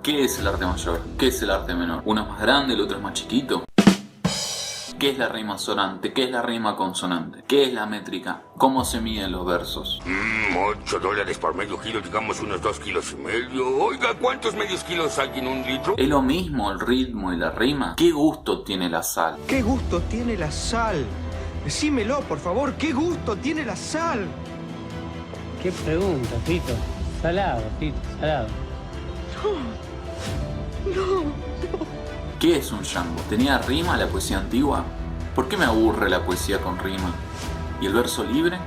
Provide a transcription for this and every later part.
¿Qué es el arte mayor? ¿Qué es el arte menor? ¿Uno es más grande, el otro es más chiquito? ¿Qué es la rima sonante? ¿Qué es la rima consonante? ¿Qué es la métrica? ¿Cómo se miden los versos? $8 por medio kilo, digamos unos 2,5 kilos. Oiga, ¿cuántos medios kilos hay en un litro? ¿Es lo mismo el ritmo y la rima? ¿Qué gusto tiene la sal? ¿Qué gusto tiene la sal? Decímelo, por favor, ¿qué gusto tiene la sal? ¿Qué pregunta, Fito? Salado, Fito, salado. ¿Qué es un jambo? ¿Tenía rima la poesía antigua? ¿Por qué me aburre la poesía con rima? ¿Y el verso libre?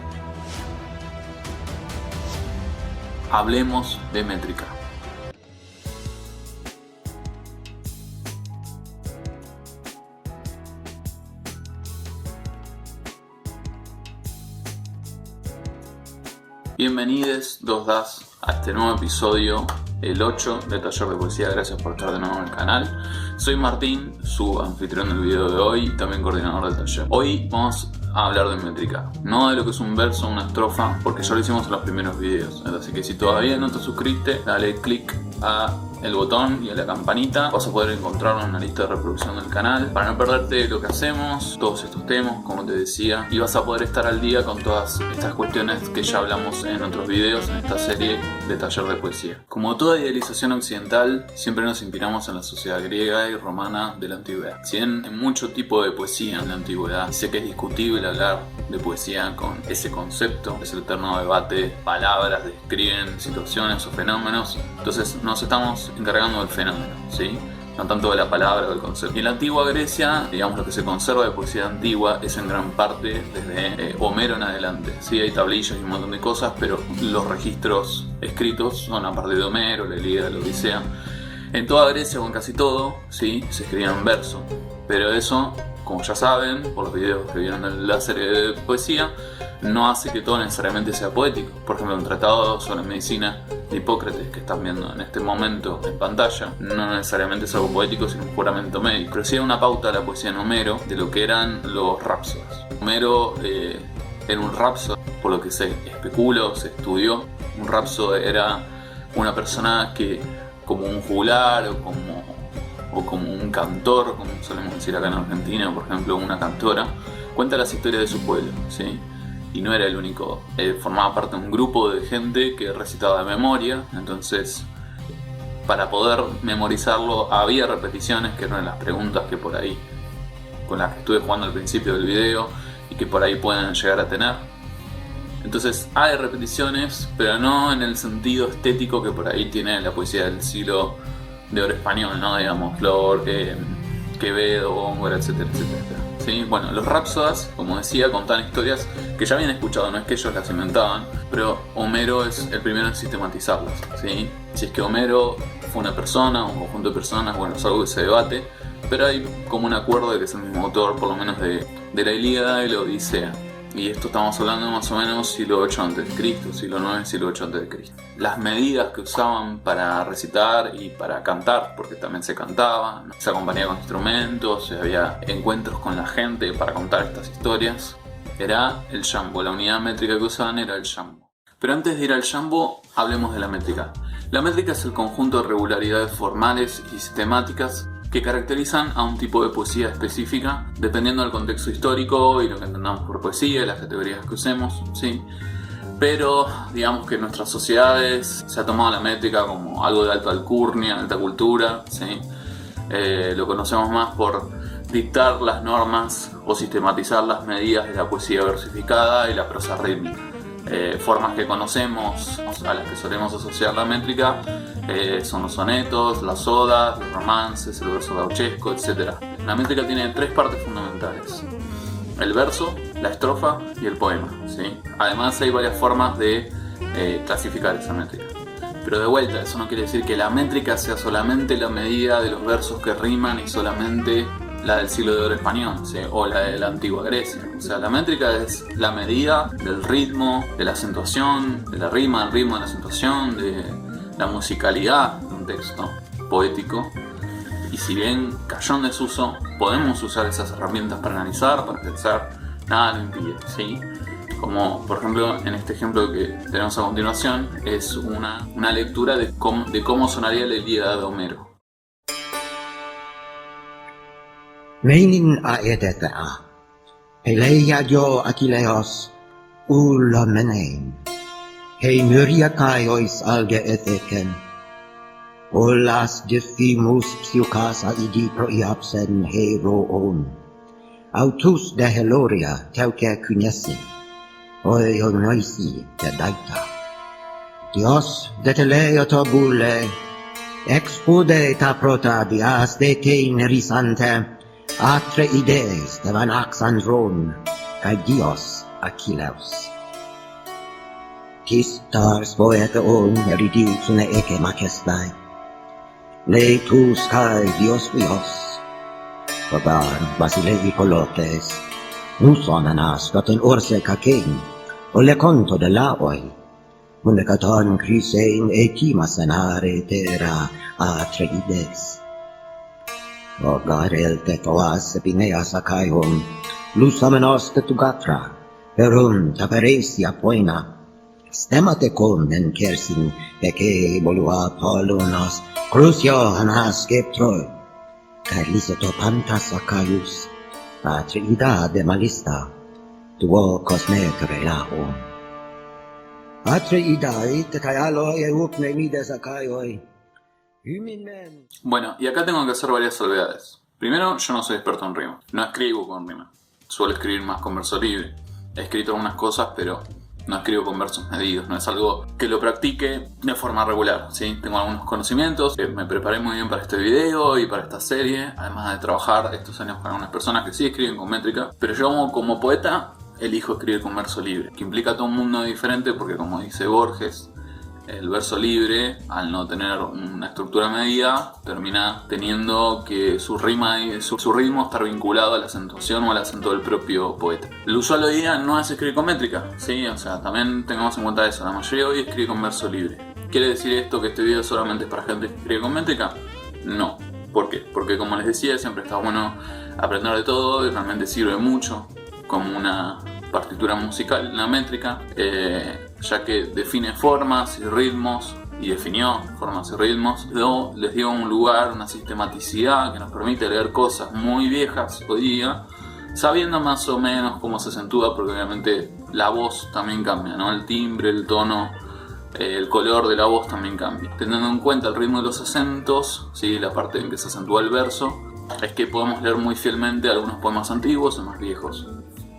Hablemos de métrica. Bienvenidos, dos das, a este nuevo episodio, el 8 de Taller de Poesía. Gracias por estar de nuevo en el canal. Soy Martín, su anfitrión del video de hoy y también coordinador del taller. Hoy vamos a hablar de métrica, no de lo que es un verso o una estrofa, porque ya lo hicimos en los primeros videos. Así que si todavía no te suscribiste, dale click a el botón y a la campanita. Vas a poder encontrarlo en la lista de reproducción del canal para no perderte lo que hacemos, todos estos temas, como te decía, y vas a poder estar al día con todas estas cuestiones que ya hablamos en otros videos en esta serie de Taller de Poesía. Como toda idealización occidental, siempre nos inspiramos en la sociedad griega y romana de la antigüedad. Si bien hay mucho tipo de poesía en la antigüedad, sé que es discutible hablar de poesía con ese concepto, es el eterno debate, palabras describen situaciones o fenómenos, entonces nos estamos encargando del fenómeno, ¿sí? No tanto de la palabra o del concepto. Y en la antigua Grecia, digamos, lo que se conserva de poesía antigua es en gran parte desde Homero en adelante. Sí, hay tablillas y un montón de cosas, pero los registros escritos son a partir de Homero, la Ilíada, la Odisea. En toda Grecia, o en casi todo, sí, se escribía en verso. Pero eso, como ya saben, por los videos que vieron en la serie de poesía, no hace que todo necesariamente sea poético. Por ejemplo, un tratado sobre medicina de Hipócrates que están viendo en este momento en pantalla no necesariamente es algo poético, sino un juramento médico. Pero sí hay una pauta de la poesía en Homero de lo que eran los rapsodas. Homero era un rapsodo, por lo que se especula o se estudió. Un rapsodo era una persona que, como un juglar o como un cantor, como solemos decir acá en Argentina, por ejemplo, una cantora, cuenta las historias de su pueblo, ¿sí? Y no era el único, formaba parte de un grupo de gente que recitaba de memoria. Entonces, para poder memorizarlo había repeticiones, que eran las preguntas que por ahí, con las que estuve jugando al principio del video y que por ahí pueden llegar a tener. Entonces hay repeticiones, pero no en el sentido estético que por ahí tiene la poesía del siglo de oro español, ¿no? Digamos, Flor, Quevedo, Góngora, etcétera, etcétera. ¿Sí? Bueno, los rapsodas, como decía, contaban historias que ya habían escuchado, no es que ellos las inventaban, pero Homero es el primero en sistematizarlas, ¿sí? Si es que Homero fue una persona o un conjunto de personas, bueno, es algo que se debate, pero hay como un acuerdo de que es el mismo autor, por lo menos de la Ilíada y la Odisea. Y esto estamos hablando más o menos siglo 8 a.C., siglo 9, siglo 8 a.C. Las medidas que usaban para recitar y para cantar, porque también se cantaba, ¿no? Se acompañaba con instrumentos, había encuentros con la gente para contar estas historias, era el jambo. La unidad métrica que usaban era el jambo. Pero antes de ir al jambo, hablemos de la métrica. La métrica es el conjunto de regularidades formales y sistemáticas que caracterizan a un tipo de poesía específica, dependiendo del contexto histórico y lo que entendamos por poesía y las categorías que usemos, ¿sí? Pero digamos que en nuestras sociedades se ha tomado la métrica como algo de alta alcurnia, alta cultura, ¿sí? Lo conocemos más por dictar las normas o sistematizar las medidas de la poesía versificada y la prosa rítmica. Formas que conocemos, a las que solemos asociar la métrica, son los sonetos, las odas, los romances, el verso gauchesco, etc. La métrica tiene tres partes fundamentales: el verso, la estrofa y el poema, ¿sí? Además hay varias formas de clasificar esa métrica. Pero de vuelta, eso no quiere decir que la métrica sea solamente la medida de los versos que riman y solamente la del siglo de oro español, ¿sí? O la de la antigua Grecia. O sea, la métrica es la medida del ritmo, de la acentuación, de la rima, del ritmo de la acentuación, de la musicalidad de un texto poético. Y si bien cayó en desuso, podemos usar esas herramientas para analizar, para pensar, nada lo impide, ¿sí? Como por ejemplo en este ejemplo que tenemos a continuación, es una lectura de cómo sonaría la Ilíada de Homero. Meinin aedetea, Peleia dio Achilleos, Ulomenein, Hei Myriakaios alge etheken, Olas diffimus psiukasa idi proiapsen heroon, Autus de Heloria teuke cunesin, Oionoisi de daita. Dios de teleoto bulle, Expude ta prota dias de te nerisante, Atre idees de van axandron, Cae Dios Achilleus. Tis tars poeta on eridix une eke majestai, Le tus cae Dios vios, Babar basilei colotes, Nuson anas gaten orse cakein, O le conto de laoi, Unde caton crisein etimas anare terra atre ides. O garel te toas pineas acaium, Lusamenos te tugatra, Perum taperesia poina, Stemate con en kersin, Eke bolua polunos, Crucio anas skeptroi, Carliseto pantas acaius, Atre ida de malista, Tuo cosmetre laum. Atre idai te caealoi e upne mides acaioi, Bueno, y acá tengo que hacer varias salvedades. Primero, yo no soy experto en rima, no escribo con rima, suelo escribir más con verso libre. He escrito algunas cosas, pero no escribo con versos medidos, no es algo que lo practique de forma regular, ¿sí? Tengo algunos conocimientos, me preparé muy bien para este video y para esta serie, además de trabajar estos años con algunas personas que sí escriben con métrica, pero yo como poeta elijo escribir con verso libre, que implica todo un mundo diferente porque, como dice Borges, el verso libre, al no tener una estructura medida, termina teniendo que su rima y su ritmo estar vinculado a la acentuación o al acento del propio poeta. El usual hoy día no es escribir con métrica, ¿sí? O sea, también tengamos en cuenta eso, la mayoría hoy escribe con verso libre. ¿Quiere decir esto que este video solamente es para gente que escribe con métrica? No. ¿Por qué? Porque, como les decía, siempre está bueno aprender de todo y realmente sirve mucho como una partitura musical, la métrica, ya que define formas y ritmos, y definió formas y ritmos. Luego les dio un lugar, una sistematicidad que nos permite leer cosas muy viejas hoy día, sabiendo más o menos cómo se acentúa, porque obviamente la voz también cambia, ¿no? El timbre, el tono, el color de la voz también cambia. Teniendo en cuenta el ritmo de los acentos, ¿sí? La parte en que se acentúa el verso, es que podemos leer muy fielmente algunos poemas antiguos o más viejos.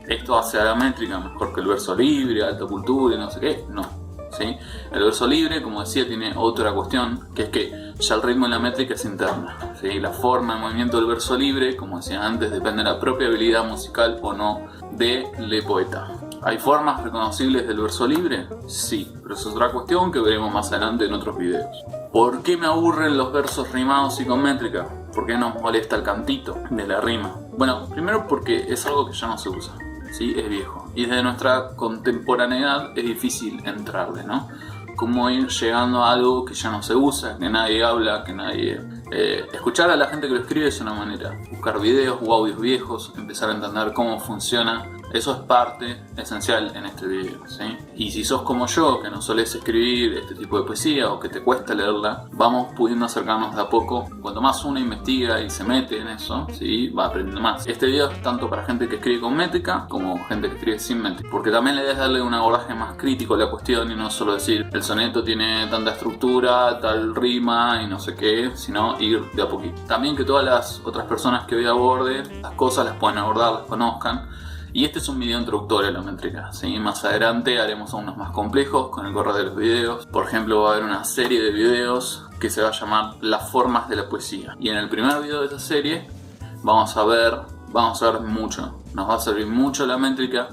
¿Esto hace a la métrica mejor que el verso libre, alta cultura y no sé qué? No, ¿sí? El verso libre, como decía, tiene otra cuestión, que es que ya el ritmo de la métrica es interna, ¿sí? La forma de movimiento del verso libre, como decía antes, depende de la propia habilidad musical o no del poeta. ¿Hay formas reconocibles del verso libre? Sí, pero eso es otra cuestión que veremos más adelante en otros videos. ¿Por qué me aburren los versos rimados y con métrica? ¿Por qué nos molesta el cantito de la rima? Bueno, primero porque es algo que ya no se usa. Sí, es viejo. Y desde nuestra contemporaneidad es difícil entrarle, ¿no? Cómo ir llegando a algo que ya no se usa, que nadie habla, que nadie... escuchar a la gente que lo escribe es una manera. Buscar videos o audios viejos, empezar a entender cómo funciona. Eso es parte esencial en este video, ¿sí? Y si sos como yo, que no solés escribir este tipo de poesía o que te cuesta leerla, vamos pudiendo acercarnos de a poco. Cuanto más uno investiga y se mete en eso, ¿sí? Va aprendiendo más. Este video es tanto para gente que escribe con métrica como gente que escribe sin métrica, porque también le debes darle un abordaje más crítico a la cuestión y no solo decir el soneto tiene tanta estructura, tal rima y no sé qué, sino ir de a poquito. También que todas las otras personas que hoy aborde las cosas las puedan abordar, las conozcan. Y este es un video introductorio a la métrica, ¿sí? Más adelante haremos unos más complejos con el correr de los videos. Por ejemplo, va a haber una serie de videos que se va a llamar Las formas de la poesía. Y en el primer video de esa serie vamos a ver mucho. Nos va a servir mucho la métrica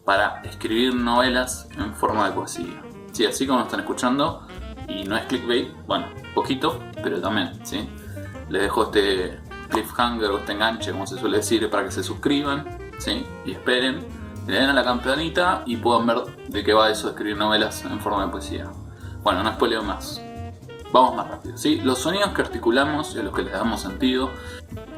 para escribir novelas en forma de poesía. Sí, así como están escuchando, y no es clickbait, bueno, poquito, pero también, ¿sí? Les dejo este cliffhanger o este enganche, como se suele decir, para que se suscriban, ¿sí? Y esperen, le den a la campanita y puedan ver de qué va eso de escribir novelas en forma de poesía. Bueno, no spoileo más. Vamos más rápido, ¿sí? Los sonidos que articulamos y a los que les damos sentido,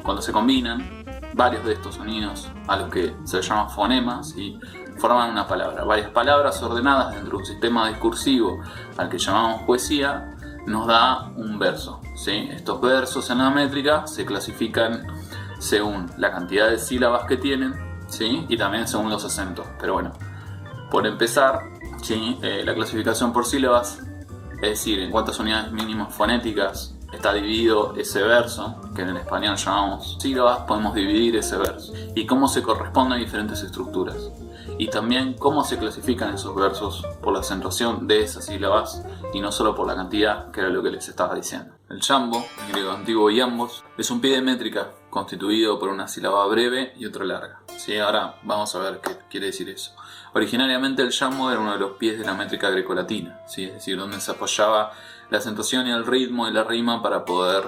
cuando se combinan, varios de estos sonidos, a los que se llaman fonemas, y forman una palabra. Varias palabras ordenadas dentro de un sistema discursivo al que llamamos poesía nos da un verso, ¿sí? Estos versos en la métrica se clasifican según la cantidad de sílabas que tienen, ¿sí? Y también según los acentos. Pero bueno, por empezar, ¿sí? La clasificación por sílabas, es decir, en cuántas unidades mínimas fonéticas está dividido ese verso, que en el español llamamos sílabas, podemos dividir ese verso. Y cómo se corresponden a diferentes estructuras. Y también cómo se clasifican esos versos por la acentuación de esas sílabas y no solo por la cantidad, que era lo que les estaba diciendo. El jambo, en griego antiguo iambos, es un pie de métrica constituido por una sílaba breve y otra larga. ¿Sí? Ahora vamos a ver qué quiere decir eso. Originariamente el jambo era uno de los pies de la métrica grecolatina, ¿sí? Es decir, donde se apoyaba la acentuación y el ritmo y la rima para poder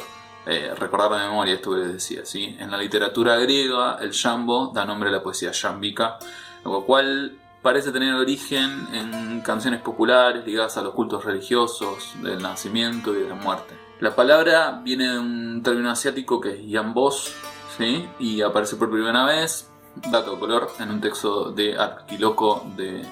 recordar de memoria esto que les decía, ¿sí? En la literatura griega el jambo da nombre a la poesía yámbica, lo cual parece tener origen en canciones populares ligadas a los cultos religiosos, del nacimiento y de la muerte. La palabra viene de un término asiático que es yambos, ¿sí? Y aparece por primera vez, dato de color, en un texto de Arquiloco de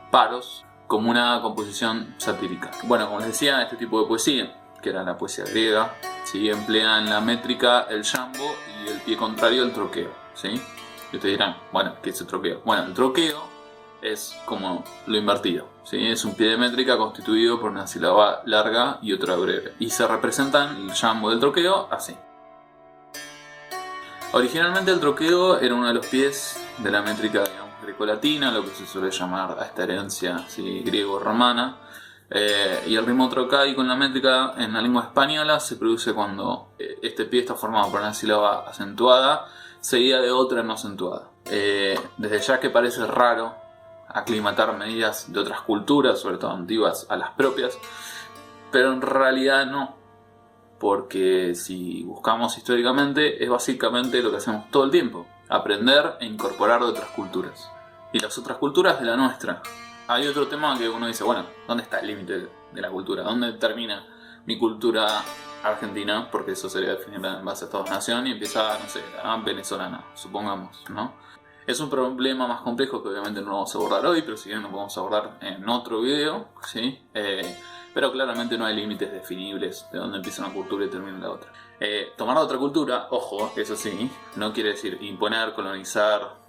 Paros, como una composición satírica. Bueno, como les decía, este tipo de poesía, que era la poesía griega, ¿sí? Emplea en la métrica el jambo y el pie contrario el troqueo, ¿sí? Y ustedes dirán, bueno, ¿qué es el troqueo? Bueno, el troqueo es como lo invertido, ¿sí? Es un pie de métrica constituido por una sílaba larga y otra breve. Y se representan el jambo del troqueo así. Originalmente el troqueo era uno de los pies de la métrica, digamos, grecolatina, lo que se suele llamar a esta herencia, ¿sí? Griego-romana. Y el ritmo trocaico en la métrica en la lengua española se produce cuando este pie está formado por una sílaba acentuada seguida de otra no acentuada. Desde ya que parece raro aclimatar medidas de otras culturas, sobre todo antiguas, a las propias, pero en realidad no, porque si buscamos históricamente es básicamente lo que hacemos todo el tiempo, aprender e incorporar de otras culturas, y las otras culturas de la nuestra. Hay otro tema que uno dice, bueno, ¿dónde está el límite de la cultura? ¿Dónde termina mi cultura argentina? Porque eso sería definirla en base a Estados-nación y empieza, no sé, la venezolana, supongamos, ¿no? Es un problema más complejo que obviamente no vamos a abordar hoy, pero si bien lo podemos abordar en otro video, ¿sí? Pero claramente no hay límites definibles de dónde empieza una cultura y termina la otra. Tomar otra cultura, ojo, eso sí, no quiere decir imponer, colonizar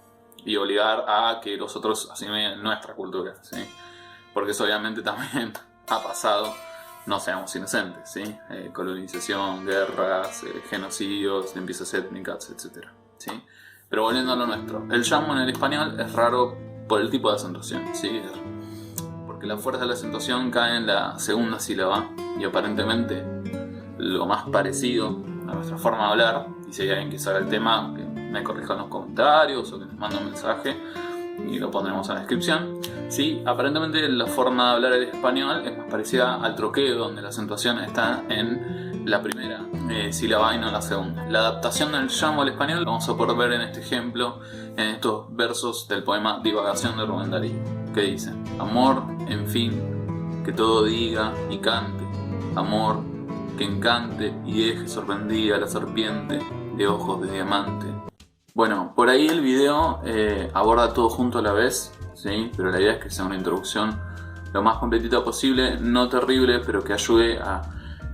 y obligar a que los otros asimilen nuestra cultura, ¿sí? Porque eso obviamente también ha pasado, no seamos inocentes, ¿sí? Colonización, guerras, genocidios, limpiezas étnicas, etc., ¿sí? Pero volviendo a lo nuestro, el jambo en el español es raro por el tipo de acentuación, ¿sí? Porque la fuerza de la acentuación cae en la segunda sílaba y aparentemente lo más parecido a nuestra forma de hablar, y si hay alguien que sabe el tema, que me corrija en los comentarios o que nos mande un mensaje y lo pondremos en la descripción. Sí, aparentemente la forma de hablar el español es más parecida al troqueo, donde la acentuación está en la primera sílaba y no en la segunda. La adaptación del jambo al español lo vamos a poder ver en este ejemplo, en estos versos del poema Divagación de Rubén Darío, que dice: amor, en fin, que todo diga y cante, amor, que encante y deje sorprendida a la serpiente de ojos de diamante. Bueno, por ahí el video aborda todo junto a la vez, ¿sí? Pero la idea es que sea una introducción lo más completita posible, no terrible, pero que ayude a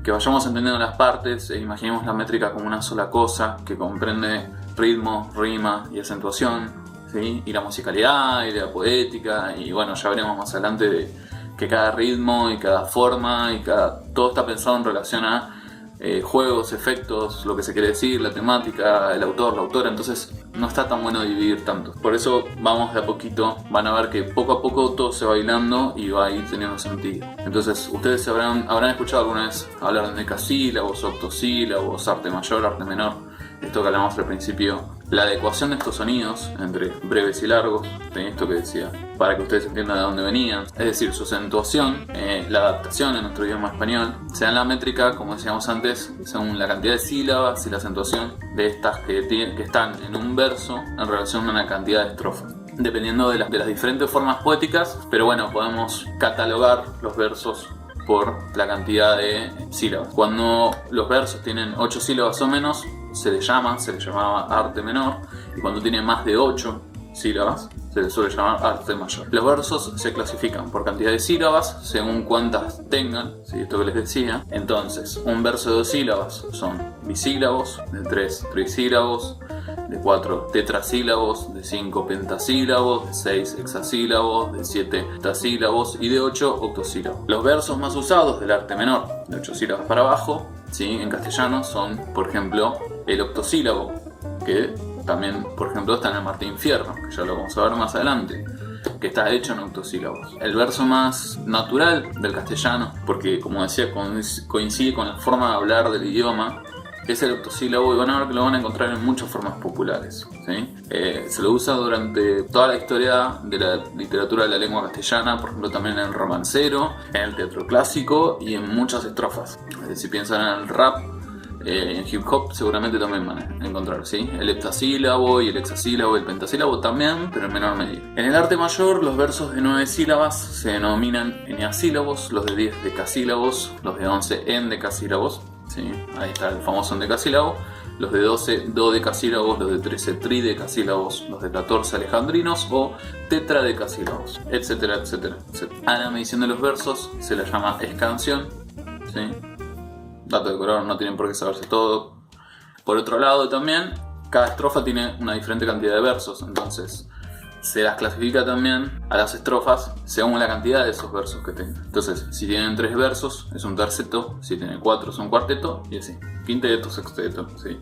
que vayamos entendiendo las partes e imaginemos la métrica como una sola cosa que comprende ritmo, rima y acentuación, ¿sí? Y la musicalidad y la poética, y bueno, ya veremos más adelante de que cada ritmo y cada forma y todo está pensado en relación a juegos, efectos, lo que se quiere decir, la temática, el autor, la autora. Entonces no está tan bueno dividir tanto. Por eso vamos de a poquito, van a ver que poco a poco todo se va hilando y va a ir teniendo sentido. Entonces ustedes habrán escuchado alguna vez hablar de decasílabos, octosílabos, arte mayor, arte menor. Esto que hablamos al principio, la adecuación de estos sonidos entre breves y largos, de esto que decía, para que ustedes entiendan de dónde venían, es decir, su acentuación, la adaptación en nuestro idioma español, se da en la métrica, como decíamos antes, según la cantidad de sílabas y la acentuación de estas que están en un verso en relación a una cantidad de estrofas, dependiendo de las diferentes formas poéticas, pero bueno, podemos catalogar los versos por la cantidad de sílabas. Cuando los versos tienen 8 sílabas o menos, se le llamaba arte menor, y cuando tiene más de 8 sílabas se le suele llamar arte mayor. Los versos se clasifican por cantidad de sílabas según cuántas tengan, ¿sí? Esto que les decía. Entonces, un verso de 2 sílabas son bisílabos, de 3 trisílabos, de 4 tetrasílabos, de 5 pentasílabos, de 6 hexasílabos, de 7 octasílabos y de 8 octosílabos. Los versos más usados del arte menor, de 8 sílabas para abajo, ¿sí? En castellano son, por ejemplo, el octosílabo, que también, por ejemplo, está en el Martín Fierro, que ya lo vamos a ver más adelante, que está hecho en octosílabos. El verso más natural del castellano, porque como decía, coincide con la forma de hablar del idioma, es el octosílabo, y van a ver que lo van a encontrar en muchas formas populares, ¿sí? Se lo usa durante toda la historia de la literatura de la lengua castellana, por ejemplo también en el romancero, en el teatro clásico y en muchas estrofas. Si piensan en el rap, en hip hop seguramente también van a encontrar, ¿sí? El heptasílabo y el hexasílabo y el pentasílabo también, pero en menor medida. En el arte mayor, los versos de 9 sílabas se denominan eneasílabos, los de 10 decasílabos, los de 11 endecasílabos, ¿sí? Ahí está el famoso endecasílabo. Los de 12 dodecasílabos, los de 13 tridecasílabos, los de 14 alejandrinos o tetradecasílabos, etcétera, etcétera, etcétera. A la medición de los versos se la llama escanción, ¿sí? Dato de color, no tienen por qué saberse todo. Por otro lado también, cada estrofa tiene una diferente cantidad de versos, entonces se las clasifica también a las estrofas según la cantidad de esos versos que tengan. Entonces, si tienen 3 versos es un terceto, si tienen 4 es un cuarteto y así, quinteto, sexteto, ¿sí?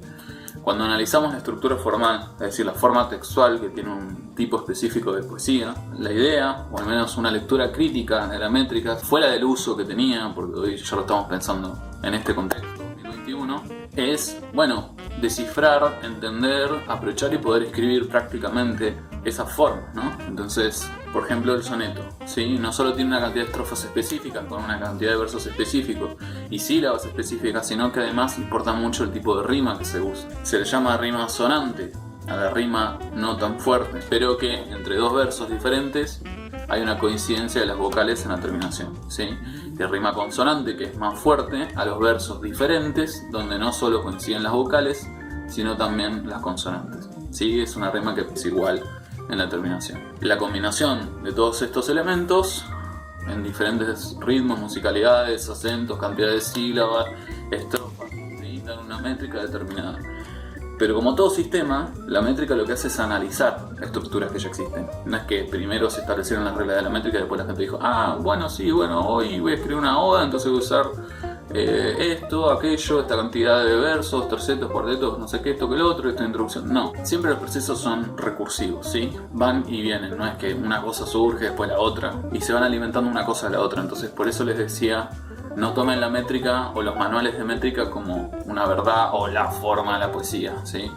Cuando analizamos la estructura formal, es decir, la forma textual que tiene un tipo específico de poesía, la idea, o al menos una lectura crítica de la métrica, fuera del uso que tenía, porque hoy ya lo estamos pensando en este contexto 2021, es, bueno, descifrar, entender, aprovechar y poder escribir prácticamente esa forma, ¿no? Entonces, por ejemplo, el soneto, ¿sí? No solo tiene una cantidad de estrofas específicas con una cantidad de versos específicos y sílabas específicas, sino que además importa mucho el tipo de rima que se usa. Se le llama rima sonante a la rima no tan fuerte, pero que entre 2 versos diferentes hay una coincidencia de las vocales en la terminación, ¿sí? De rima consonante, que es más fuerte, a los versos diferentes, donde no solo coinciden las vocales, sino también las consonantes, ¿sí? Es una rima que es igual en la terminación. La combinación de todos estos elementos en diferentes ritmos, musicalidades, acentos, cantidad de sílabas, estrofas, ¿sí? Dan una métrica determinada. Pero como todo sistema, la métrica lo que hace es analizar estructuras que ya existen. No es que primero se establecieron las reglas de la métrica y después la gente dijo, bueno, sí, bueno, hoy voy a escribir una oda, entonces voy a usar esto, aquello, esta cantidad de versos, tercetos, cuartetos, no sé qué, esto que lo otro, esta introducción. No, siempre los procesos son recursivos, ¿sí? Van y vienen, no es que una cosa surge después la otra y se van alimentando una cosa a la otra. Entonces por eso les decía, no tomen la métrica o los manuales de métrica como una verdad o la forma de la poesía, ¿sí?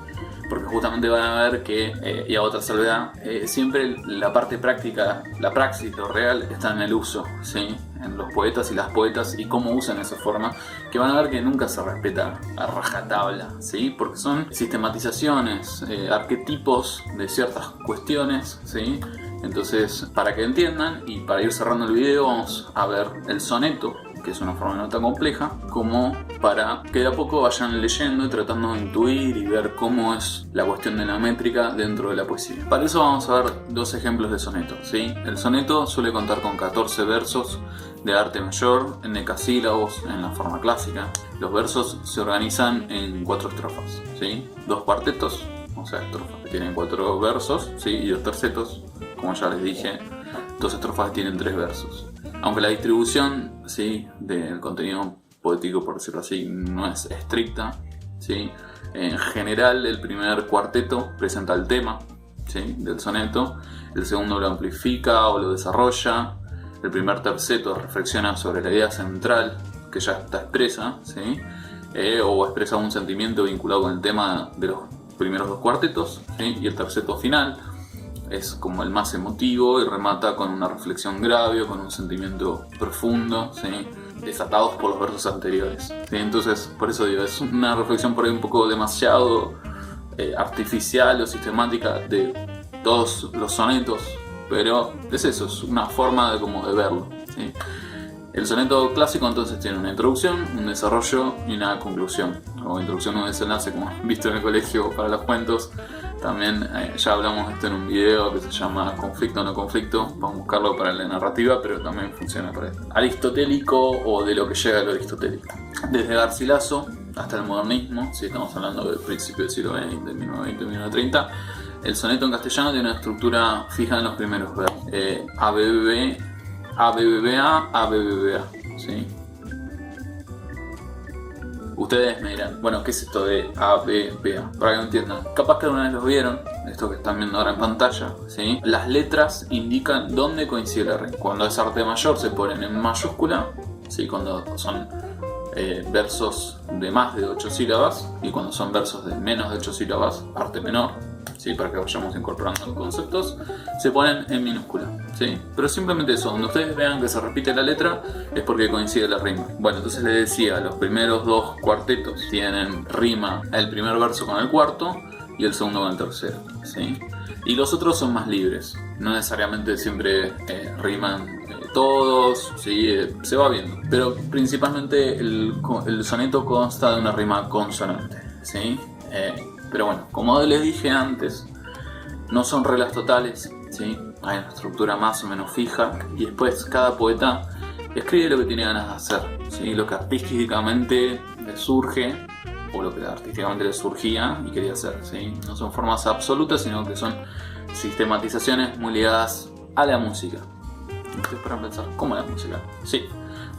Porque justamente van a ver que, y a otra salvedad, siempre la parte práctica, la praxis, lo real, está en el uso, ¿sí? En los poetas y las poetas y cómo usan esa forma, que van a ver que nunca se respeta a rajatabla, ¿sí? Porque son sistematizaciones, arquetipos de ciertas cuestiones, ¿sí? Entonces, para que entiendan y para ir cerrando el video, vamos a ver el soneto, que es una forma no tan compleja, como para que de a poco vayan leyendo y tratando de intuir y ver cómo es la cuestión de la métrica dentro de la poesía. Para eso vamos a ver 2 ejemplos de soneto, ¿sí? El soneto suele contar con 14 versos de arte mayor, en decasílabos, en la forma clásica. Los versos se organizan en 4 estrofas, ¿sí? 2 cuartetos, o sea, estrofas que tienen 4 versos, ¿sí? Y 2 tercetos, como ya les dije, 2 estrofas que tienen 3 versos. Aunque la distribución, ¿sí?, del contenido poético, por decirlo así, no es estricta, ¿sí? En general, el primer cuarteto presenta el tema, ¿sí?, del soneto, el segundo lo amplifica o lo desarrolla, el primer terceto reflexiona sobre la idea central que ya está expresa, ¿sí?, o expresa un sentimiento vinculado con el tema de los primeros 2 cuartetos, ¿sí?, y el terceto final es como el más emotivo y remata con una reflexión grave o con un sentimiento profundo, ¿sí?, desatados por los versos anteriores, ¿sí? Entonces, por eso digo, es una reflexión por ahí un poco demasiado artificial o sistemática de todos los sonetos, pero es eso, es una forma de verlo, ¿sí? El soneto clásico entonces tiene una introducción, un desarrollo y una conclusión, o introducción o desenlace, como han visto en el colegio para los cuentos. También ya hablamos de esto en un video que se llama Conflicto o no conflicto. Vamos a buscarlo para la narrativa, pero también funciona para esto. Aristotélico o de lo que llega a lo aristotélico. Desde Garcilaso hasta el modernismo, si estamos hablando del principio del siglo XX, 1920, 1930, el soneto en castellano tiene una estructura fija en los primeros versos. ABBA, ABBA, ¿sí? Ustedes me dirán, bueno, ¿qué es esto de ABBA? Para que no entiendan. Capaz que alguna vez los vieron, esto que están viendo ahora en pantalla, ¿sí? Las letras indican dónde coincide la rima. Cuando es arte mayor se ponen en mayúscula, ¿sí? Cuando son versos de más de 8 sílabas, y cuando son versos de menos de 8 sílabas, arte menor, ¿sí? Para que vayamos incorporando los conceptos, se ponen en minúscula, ¿sí? Pero simplemente eso, donde ustedes vean que se repite la letra es porque coincide la rima. Bueno, entonces les decía, los primeros dos cuartetos tienen rima el primer verso con el cuarto y el segundo con el tercero, ¿sí? Y los otros son más libres, no necesariamente siempre riman todos, ¿sí? Se va viendo, pero principalmente el soneto consta de una rima consonante, ¿sí? Pero bueno, como les dije antes, no son reglas totales, ¿sí? Hay una estructura más o menos fija y después cada poeta escribe lo que tiene ganas de hacer, ¿sí? Lo que artísticamente le surge o lo que artísticamente le surgía y quería hacer, ¿sí? No son formas absolutas, sino que son sistematizaciones muy ligadas a la música. Ustedes podrán pensar, ¿cómo la música? Sí,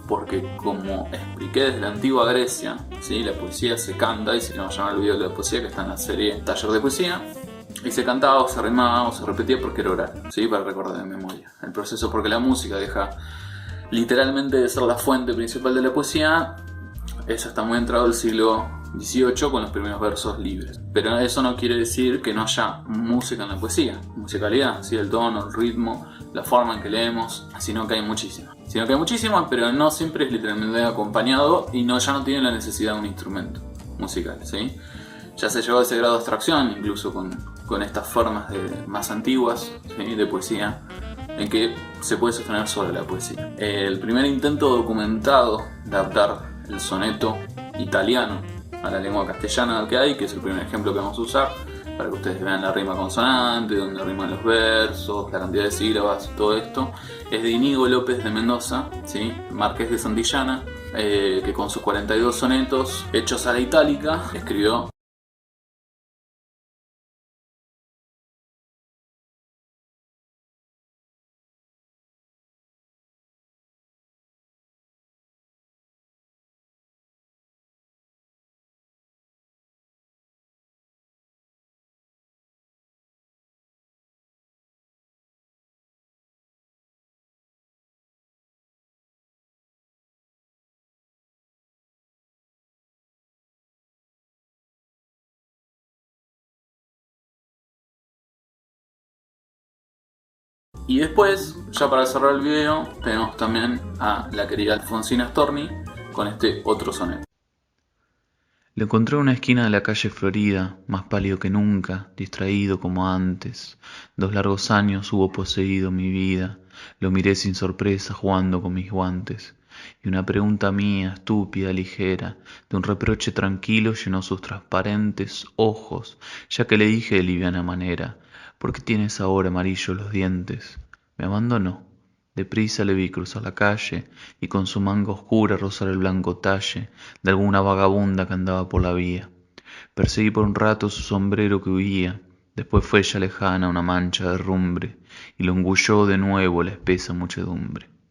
porque como expliqué desde la antigua Grecia, ¿sí? La poesía se canta, y si no vayan al video de la poesía que está en la serie Taller de Poesía, y se cantaba o se rimaba o se repetía porque era oral, ¿sí? Para recordar de memoria el proceso, porque la música deja literalmente de ser la fuente principal de la poesía. Eso está muy entrado el siglo XVIII con los primeros versos libres. Pero eso no quiere decir que no haya música en la poesía, musicalidad, ¿sí? El tono, el ritmo, la forma en que leemos, sino que hay muchísima. Pero no siempre es literalmente acompañado y ya no tiene la necesidad de un instrumento musical, ¿sí? Ya se llegó a ese grado de abstracción, incluso con estas formas más antiguas, ¿sí? De poesía, en que se puede sostener sola la poesía. El primer intento documentado de adaptar el soneto italiano a la lengua castellana que hay, que es el primer ejemplo que vamos a usar, para que ustedes vean la rima consonante, donde riman los versos, la cantidad de sílabas, todo esto, es de Íñigo López de Mendoza, ¿sí? Marqués de Santillana, que con sus 42 sonetos hechos a la itálica escribió Y después, ya para cerrar el video, tenemos también a la querida Alfonsina Storni con este otro soneto. Le encontré en una esquina de la calle Florida, más pálido que nunca, distraído como antes. 2 largos años hubo poseído mi vida, lo miré sin sorpresa jugando con mis guantes. Y una pregunta mía, estúpida, ligera, de un reproche tranquilo llenó sus transparentes ojos, ya que le dije de liviana manera: ¿por qué tienes ahora amarillos los dientes? Me abandonó. Deprisa le vi cruzar la calle y con su manga oscura rozar el blanco talle de alguna vagabunda que andaba por la vía. Perseguí por un rato su sombrero que huía, después fue ya lejana una mancha de rumbre y lo engulló de nuevo la espesa muchedumbre.